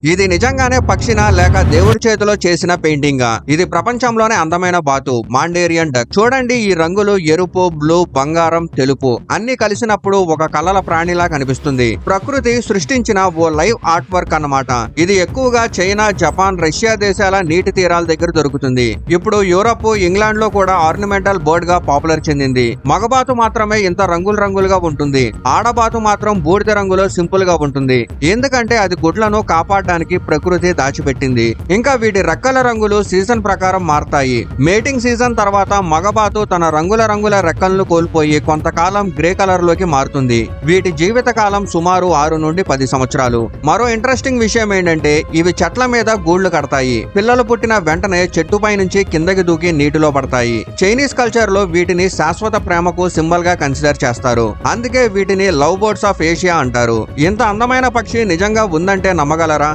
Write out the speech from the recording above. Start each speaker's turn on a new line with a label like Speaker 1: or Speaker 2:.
Speaker 1: ఇది నిజంగానే పక్షినా లేక దేవుడి చేతిలో చేసిన పెయింటింగా? ఇది ప్రపంచంలోనే అందమైన బాతు మాండేరియన్ డక్. చూడండి, ఈ రంగులు ఎరుపు, బ్లూ, బంగారం, తెలుపు అన్ని కలిసినప్పుడు ఒక కలల ప్రాణిలా కనిపిస్తుంది. ప్రకృతి సృష్టించిన ఓ లైవ్ ఆర్ట్ వర్క్ అన్నమాట. ఇది ఎక్కువగా చైనా, జపాన్, రష్యా దేశాల నీటి తీరాల దగ్గర దొరుకుతుంది. ఇప్పుడు యూరప్, ఇంగ్లాండ్ లో కూడా ఆర్నమెంటల్ బర్డ్ గా పాపులర్ చెందింది. మగబాతు మాత్రమే ఇంత రంగులుగా ఉంటుంది. ఆడబాతు మాత్రం బూడిద రంగులో సింపుల్ గా ఉంటుంది. ఎందుకంటే అది గుడ్లను కాపాడడానికి ప్రకృతి దాచిపెట్టింది. ఇంకా వీటి రెక్కల రంగులు సీజన్ ప్రకారం మారతాయి. మేటింగ్ సీజన్ తర్వాత మగబాతు తన రంగుల రెక్కలను కోల్పోయి కొంతకాలం గ్రే కలర్ లోకి మారుతుంది. వీటి జీవిత కాలం సుమారు 6 నుండి 10 సంవత్సరాలు. మరో ఇంట్రెస్టింగ్ విషయం ఏంటంటే ఇవి చెట్ల మీద గూళ్లు కడతాయి. పిల్లలు పుట్టిన వెంటనే చెట్టుపై నుంచి కిందకి దూకి నీటిలో పడతాయి. చైనీస్ కల్చర్ లో వీటిని శాశ్వత ప్రేమకు సింబల్ గా కన్సిడర్ చేస్తారు. అందుకే వీటిని లవ్ బర్డ్స్ ఆఫ్ ఏషియా అంటారు. ఇంత అందమైన పక్షి నిజంగా ఉందంటే నమ్మగలరా?